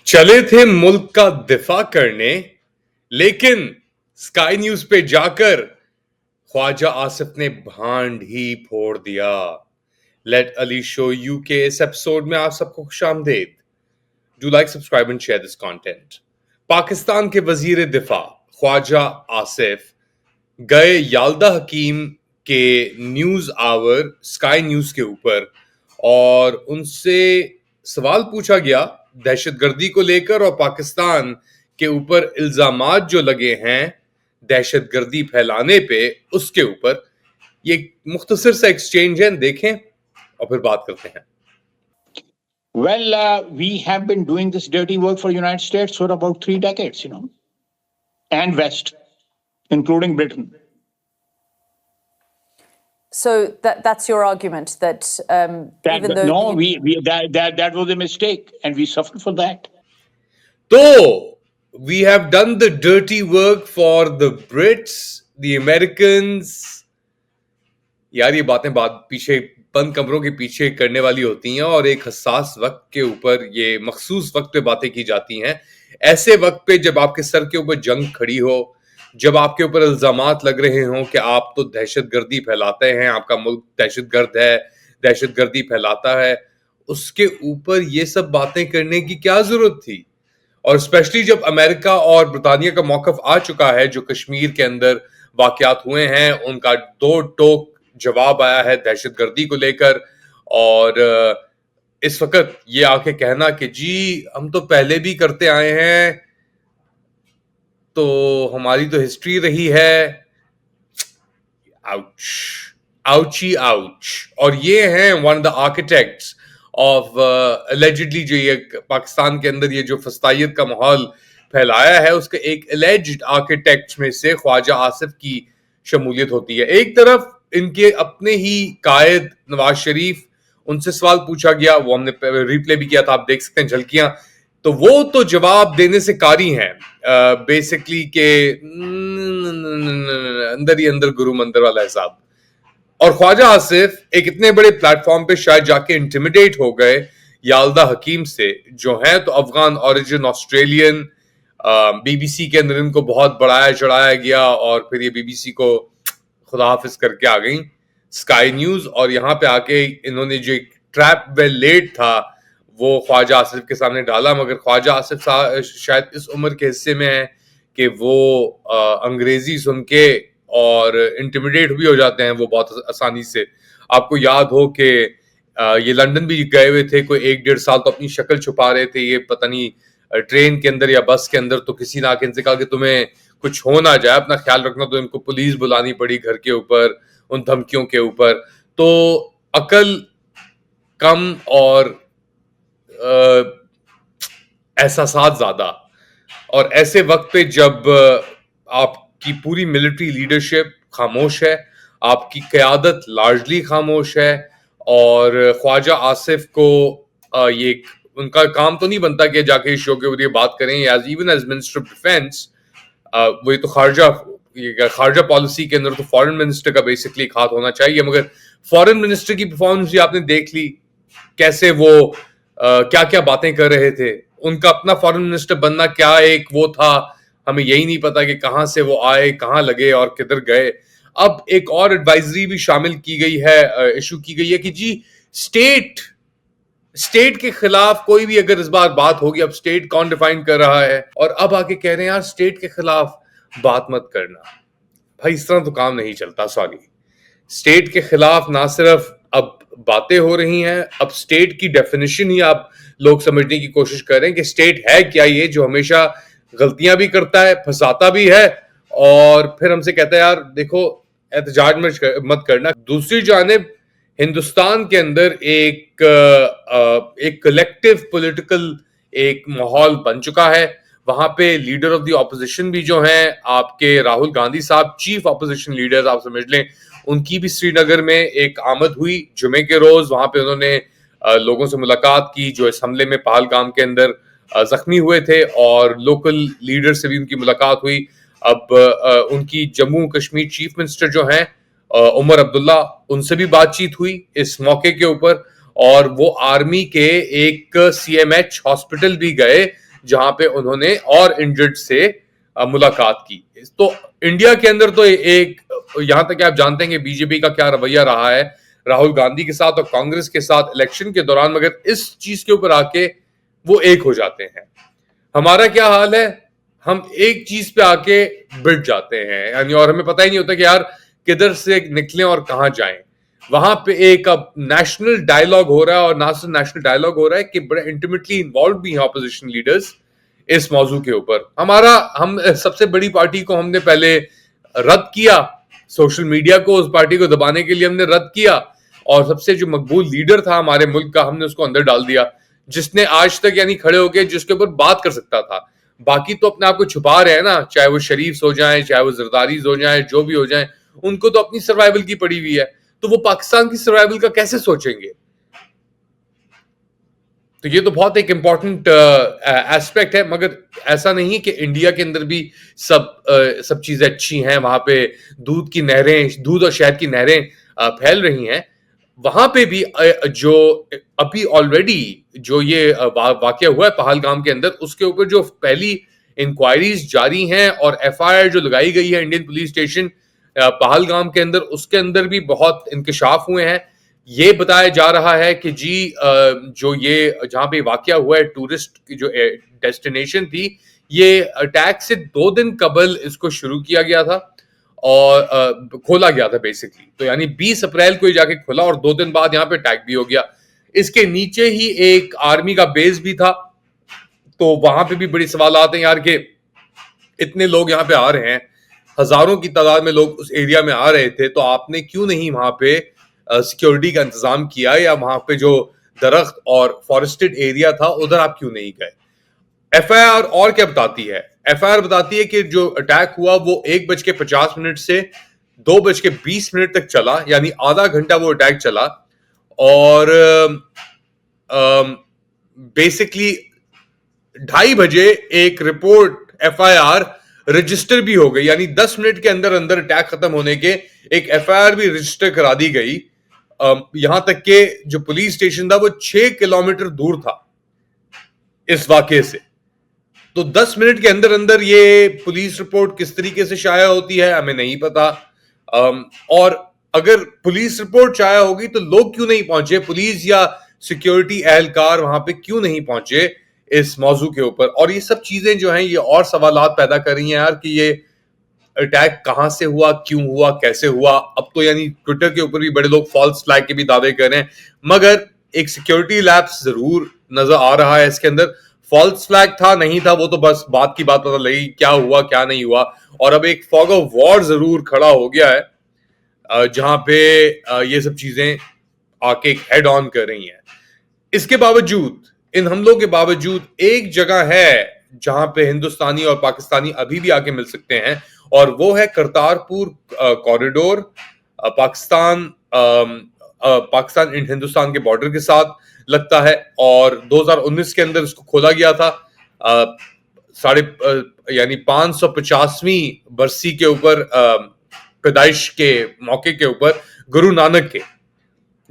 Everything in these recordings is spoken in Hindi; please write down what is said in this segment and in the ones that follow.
चले थे मुल्क का दिफा करने, लेकिन स्काई न्यूज पे जाकर ख्वाजा आसिफ ने भांड ही फोड़ दिया। लेट अली शो यू के इस एपिसोड में आप सबको खुशामदीद। Do like, subscribe and share this content. Pakistan के वजीर दिफा ख्वाजा आसिफ गए याल्दा हकीम के न्यूज आवर स्काई न्यूज के ऊपर और उनसे सवाल पूछा गया दहशतगर्दी को लेकर और पाकिस्तान के ऊपर इल्जामात जो लगे हैं दहशतगर्दी फैलाने पे उसके ऊपर। ये मुख्तसर सा एक्सचेंज है, देखें और फिर बात करते हैं। Well, we have been doing this dirty work for United States for about 3 decades, and West, including Britain. So that's your argument that even though that was a mistake, and we suffered for that. So we have done the dirty work for the Brits, the Americans. यार ये बातें पीछे बंद कमरों के पीछे करने वाली होती हैं और एक हसास वक्त के ऊपर, ये मखसूस वक्त पे बातें की जाती हैं। ऐसे वक्त पे जब आपके सर के ऊपर जंग खड़ी हो, जब आपके ऊपर इल्जामात लग रहे हों कि आप तो दहशतगर्दी फैलाते हैं, आपका मुल्क दहशतगर्द है, दहशतगर्दी फैलाता है, उसके ऊपर ये सब बातें करने की क्या जरूरत थी? और स्पेशली जब अमेरिका और ब्रिटानिया का मौकफ आ चुका है, जो कश्मीर के अंदर वाकयात हुए हैं उनका दो टोक जवाब आया है दहशतगर्दी को लेकर। और इस वक्त ये आके कहना कि जी हम तो पहले भी करते आए हैं, तो हमारी तो हिस्ट्री रही है। Ouch, ouchie ouch. और ये हैं one of the architects of allegedly जो ये पाकिस्तान के अंदर ये जो फस्तायत का माहौल फैलाया है, उसके एक एलिज्ड आर्किटेक्ट्स में से ख्वाजा आसिफ की शमूलियत होती है। एक तरफ इनके अपने ही कायद नवाज शरीफ, उनसे सवाल पूछा गया, वो हमने रिप्ले भी किया था, आप देख सकते हैं झलकियां, तो वो तो जवाब देने से कारी हैं बेसिकली के अंदर ही अंदर गुरु मंदिर वाला हिसाब। और ख्वाजा आसिफ एक इतने बड़े प्लेटफॉर्म पे शायद जाके इंटिमिडेट हो गए याल्दा हकीम से, जो है तो अफगान ओरिजिन ऑस्ट्रेलियन। बीबीसी के अंदर इनको बहुत बढ़ाया चढ़ाया गया और फिर ये बीबीसी को खुदा हाफिज करके आ गई स्काई न्यूज। और यहाँ पे आके इन्होंने जो ट्रैप वेल लेट था वो ख्वाजा आसिफ के सामने डाला, मगर ख्वाजा आसिफ शायद इस उम्र के हिस्से में है कि वो अंग्रेजी सुन के और इंटिमिडेट भी हो जाते हैं वो बहुत आसानी से। आपको याद हो कि ये लंदन भी गए हुए थे, कोई 1-1.5 साल तो अपनी शक्ल छुपा रहे थे, ये पता नहीं ट्रेन के अंदर या बस के अंदर, तो किसी ने आके इनसे कहा कि तुम्हें कुछ हो ना जाए, अपना ख्याल रखना, तो इनको पुलिस बुलानी पड़ी घर के ऊपर उन धमकियों के ऊपर। तो अकल कम और एहसासात ज्यादा। और ऐसे वक्त पे जब आपकी पूरी मिलिट्री लीडरशिप खामोश है, आपकी क़यादत लार्जली खामोश है, और ख्वाजा आसिफ को ये उनका काम तो नहीं बनता कि जाके इस शो के ऊपर बात करें as even as minister of defence. वही तो खारजा पॉलिसी के अंदर तो फॉरेन मिनिस्टर का बेसिकली एक हाथ होना चाहिए, मगर फॉरेन मिनिस्टर की परफॉर्मेंस भी आपने देख ली, कैसे वो क्या क्या बातें कर रहे थे। उनका अपना फॉरेन मिनिस्टर बनना क्या एक वो था, हमें यही नहीं पता कि कहां से वो आए, कहां लगे और किधर गए। अब एक और एडवाइजरी भी शामिल की गई है, इशू की गई है कि जी स्टेट के खिलाफ कोई भी अगर इस बार बात होगी, अब स्टेट कौन डिफाइन कर रहा है, और अब आके कह रहे हैं यार स्टेट के खिलाफ बात मत करना। भाई इस तरह तो काम नहीं चलता। सॉरी, स्टेट के खिलाफ ना सिर्फ अब बातें हो रही हैं, अब स्टेट की डेफिनेशन ही आप लोग समझने की कोशिश कर रहे हैं कि स्टेट है क्या, ये जो हमेशा गलतियां भी करता है, फंसाता भी है, और फिर हमसे कहता है यार देखो एहतजाज मत करना। दूसरी जानिब हिंदुस्तान के अंदर एक कलेक्टिव पॉलिटिकल एक माहौल बन चुका है। वहां पे लीडर ऑफ द ऑपोजिशन भी जो हैं आपके राहुल गांधी साहब, चीफ ऑपोजिशन लीडर आप समझ लें, उनकी भी श्रीनगर में एक आमद हुई जुमे के रोज। वहां पे उन्होंने लोगों से मुलाकात की जो इस हमले में पहलगाम के अंदर जख्मी हुए थे, और लोकल लीडर से भी उनकी मुलाकात हुई। अब उनकी जम्मू कश्मीर चीफ मिनिस्टर जो हैं उमर अब्दुल्ला, उनसे भी बातचीत हुई इस मौके के ऊपर, और वो आर्मी के एक CMH हॉस्पिटल भी गए जहां पे उन्होंने और इंजर्ड से मुलाकात की। तो इंडिया के अंदर तो एक यहां तक आप जानते हैं कि बीजेपी का क्या रवैया रहा है राहुल गांधी के साथ और कांग्रेस के साथ इलेक्शन के दौरान, मगर इस चीज के ऊपर आके वो एक हो जाते हैं। हमारा क्या हाल है, हम एक चीज पे आके बिट जाते हैं यानी, और हमें पता ही नहीं होता कि यार किधर से निकलें और कहां जाएं। वहां पे एक अब नेशनल डायलॉग हो रहा है, और ना सिर्फ नेशनल डायलॉग हो रहा है कि बड़े इंटीमेटली इन्वॉल्व भी हैं ऑपोजिशन लीडर्स इस मौजू के ऊपर। हम सबसे बड़ी पार्टी को हमने पहले रद्द किया, सोशल मीडिया को उस पार्टी को दबाने के लिए हमने रद्द किया, और सबसे जो मकबूल लीडर था हमारे मुल्क का हमने उसको अंदर डाल दिया, जिसने आज तक यानी खड़े होके जिसके ऊपर बात कर सकता था। बाकी तो अपने आप को छुपा रहे हैं ना, चाहे वो शरीफ हो जाए, चाहे वो जरदारीज हो जाए, जो भी हो जाए, उनको तो अपनी सर्वाइवल की पड़ी हुई है, तो वो पाकिस्तान की सर्वाइवल का कैसे सोचेंगे? तो ये तो बहुत एक इंपॉर्टेंट एस्पेक्ट है। मगर ऐसा नहीं कि इंडिया के अंदर भी सब चीजें अच्छी हैं, वहां पे दूध और शहद की नहरें फैल रही हैं। वहां पे भी जो अभी ऑलरेडी जो ये वाकया हुआ है पहलगाम के अंदर, उसके ऊपर जो पहली इंक्वायरीज जारी हैं और एफआईआर जो लगाई गई है इंडियन पुलिस स्टेशन पहलगाम के अंदर, उसके अंदर भी बहुत इंकशाफ हुए हैं। ये बताया जा रहा है कि जी जो ये जहां पे वाकया हुआ है, टूरिस्ट की जो डेस्टिनेशन थी, ये अटैक से 2 दिन कबल इसको शुरू किया गया था और खोला गया था बेसिकली। तो यानी 20 अप्रैल को ही जाके खुला और 2 दिन बाद यहाँ पे अटैक भी हो गया। इसके नीचे ही एक आर्मी का बेस भी था, तो वहां पे भी बड़ी सवाल आते हैं यार कि इतने लोग यहाँ पे आ रहे हैं, हजारों की तादाद में लोग उस एरिया में आ रहे थे, तो आपने क्यों नहीं वहां पे सिक्योरिटी का इंतजाम किया, या वहां पे जो दरख्त और फॉरेस्टेड एरिया था उधर आप क्यों नहीं गए? एफआईआर और क्या बताती है? एफआईआर बताती है कि जो अटैक हुआ वो 1:50 से 2:20 तक चला, यानी आधा घंटा वो अटैक चला, और बेसिकली 2:30 बजे एक रिपोर्ट एफआईआर रजिस्टर भी हो गई, यानी 10 मिनट के अंदर अंदर अटैक खत्म होने के एक एफआईआर भी रजिस्टर करा दी गई। यहां तक के जो पुलिस स्टेशन था वो 6 किलोमीटर दूर था इस वाकये से। तो 10 मिनट के अंदर अंदर ये पुलिस रिपोर्ट किस तरीके से शाया होती है हमें नहीं पता। और अगर पुलिस रिपोर्ट शाया होगी तो लोग क्यों नहीं पहुंचे, पुलिस या सिक्योरिटी एहलकार वहां पे क्यों नहीं पहुंचे इस मौजू के ऊपर? और ये सब चीजें जो हैं ये और सवालात पैदा कर रही हैं यार कि ये अटैक कहां से हुआ, क्यों हुआ, कैसे हुआ। अब तो यानी ट्विटर के ऊपर भी बड़े लोग फॉल्स फ्लैग के भी दावे कर रहे हैं, मगर एक सिक्योरिटी लैप्स जरूर नजर आ रहा है इसके अंदर। फॉल्स फ्लैग था नहीं था वो तो बस बात की बात पता लगी, क्या हुआ क्या नहीं हुआ। और अब एक फॉग ऑफ वॉर जरूर खड़ा हो गया है जहां पे ये सब चीजें आके हेड ऑन कर रही हैं। इसके बावजूद, इन हमलों के बावजूद, एक जगह है जहां पे हिंदुस्तानी और पाकिस्तानी अभी भी आके मिल सकते हैं, और वो है करतारपुर कॉरिडोर। पाकिस्तान हिंदुस्तान के बॉर्डर के साथ लगता है, और 2019 के अंदर इसको खोला गया था यानी 550वीं बरसी के ऊपर, पैदाइश के मौके के ऊपर गुरु नानक के,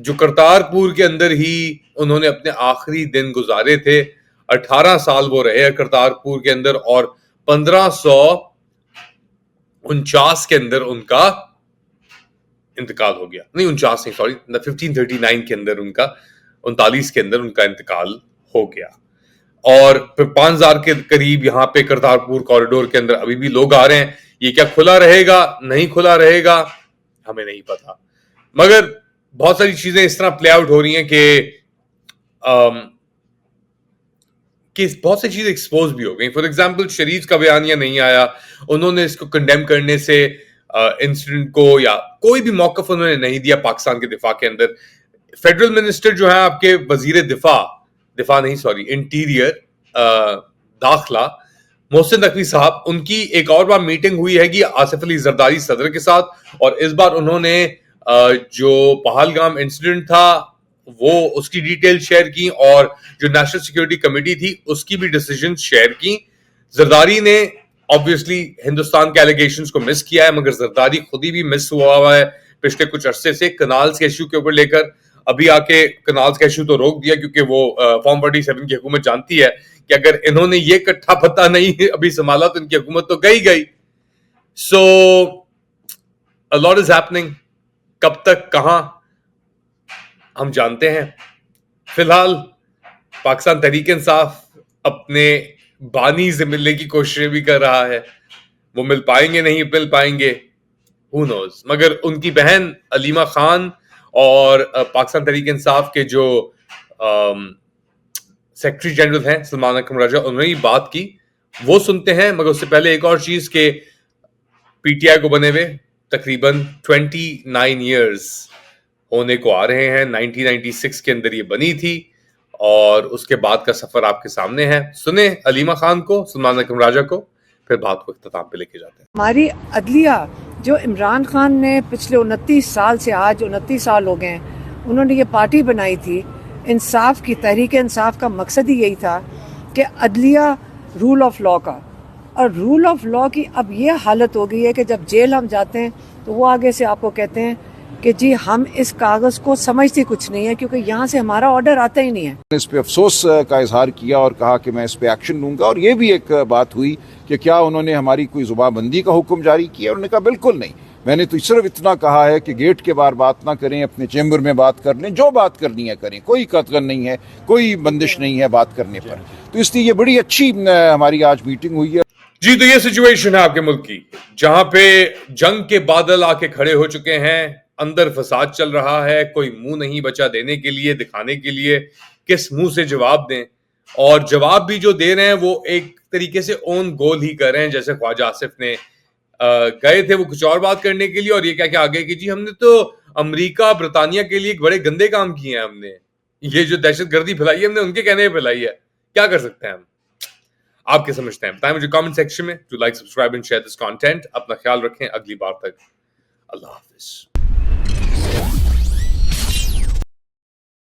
जो करतारपुर के अंदर ही उन्होंने अपने आखिरी दिन गुजारे थे। 18 साल वो रहे करतारपुर के अंदर, और 1549 के अंदर उनका इंतकाल हो गया। नहीं 49 नहीं, सॉरी, 1539 के अंदर उनका 39 के अंदर उनका इंतकाल हो गया। और 5000 के करीब यहाँ पे करतारपुर कॉरिडोर के अंदर अभी भी लोग आ रहे हैं। ये क्या खुला रहेगा, नहीं खुला रहेगा, हमें नहीं पता। मगर बहुत सारी चीजें इस तरह प्ले आउट हो रही हैं कि बहुत सी चीजें एक्सपोज भी हो गई। फॉर एग्जाम्पल शरीफ का बयानिया नहीं आया, उन्होंने इसको कंडेम करने से इंसिडेंट को या कोई भी मौकफ उन्होंने नहीं दिया पाकिस्तान के दिफा के अंदर। फेडरल मिनिस्टर जो है आपके वजीर दिफा नहीं सॉरी इंटीरियर दाखिला मोहसिन नकवी साहब, उनकी एक और बार मीटिंग हुई है कि आसिफ अली जरदारी सदर के साथ, और इस बार उन्होंने जो पहलगाम इंसिडेंट था वो उसकी डिटेल शेयर की, और जो नेशनल सिक्योरिटी कमेटी थी उसकी भी डिसीजन शेयर की। जरदारी ने ऑब्वियसली हिंदुस्तान के एलिगेशंस को मिस किया है, मगर जरदारी खुद ही भी मिस हुआ है पिछले कुछ अरसे से कनाल्स के इश्यू के ऊपर लेकर। अभी आके कनाल्स का इशू तो रोक दिया क्योंकि वो फॉर्म 47 की हुकूमत जानती है कि अगर इन्होंने ये कट्ठा पत्ता नहीं अभी संभाला तो इनकी हुकूमत तो गई। सो अ लॉट इज हैपनिंग, कब तक कहां हम जानते हैं। फिलहाल पाकिस्तान तहरीक इंसाफ अपने बानी से मिलने की कोशिश भी कर रहा है, वो मिल पाएंगे नहीं मिल पाएंगे हु नोज, मगर उनकी बहन अलीमा खान और पाकिस्तान तहरीक इंसाफ के जो सेक्रेटरी जनरल हैं सलमान अकरम राजा, उन्होंने ये बात की, वो सुनते हैं। मगर उससे पहले एक और चीज के पीटीआई को बने हुए तकरीबन 29 इयर्स होने को आ रहे हैं। 1996 के अंदर ये बनी थी और उसके बाद का सफर आपके सामने है। सुने अलीमा खान को, सलमान अकरम राजा को, फिर बात को इख्तिताम पे लेके जाते हैं। हमारी अदलिया जो इमरान खान ने पिछले 29 साल से आज 29 साल हो गए, उन्होंने ये पार्टी बनाई थी इंसाफ की, तहरीक इंसाफ का मकसद ही यही था कि अदलिया रूल ऑफ लॉ का, और रूल ऑफ लॉ की अब ये हालत हो गई है कि जब जेल हम जाते हैं तो वो आगे से आपको कहते हैं कि जी हम इस कागज़ को समझते कुछ नहीं है क्योंकि यहाँ से हमारा ऑर्डर आता ही नहीं है। इस पे अफसोस का इजहार किया और कहा कि मैं इस पे एक्शन लूंगा, और ये भी एक बात हुई कि क्या उन्होंने हमारी कोई जुबानबंदी का हुक्म जारी किया। उन्होंने कहा बिल्कुल नहीं, मैंने तो सिर्फ इतना कहा है कि गेट के बाहर बात ना करें, अपने चैम्बर में बात कर लें, जो बात करनी है करें, कोई कतगन नहीं है, कोई बंदिश नहीं है बात करने पर। तो इसलिए ये बड़ी अच्छी हमारी आज मीटिंग हुई है। जी, तो ये सिचुएशन है आपके मुल्क की, जहां पे जंग के बादल आके खड़े हो चुके हैं, अंदर फसाद चल रहा है, कोई मुंह नहीं बचा देने के लिए, दिखाने के लिए किस मुंह से जवाब दें, और जवाब भी जो दे रहे हैं वो एक तरीके से ओन गोल ही कर रहे हैं। जैसे ख्वाजा आसिफ ने गए थे वो कुछ और बात करने के लिए, और ये क्या क्या आगे की जी हमने तो अमेरिका ब्रिटानिया के लिए बड़े गंदे काम किए हैं, हमने ये जो दहशतगर्दी फैलाई है हमने उनके कहने पे फैलाई है, क्या कर सकते हैं हम। आपके समझते हैं बताएं मुझे कमेंट सेक्शन में। To like, subscribe and share this content. अपना ख्याल रखें, अगली बार तक अल्लाह हाफिज।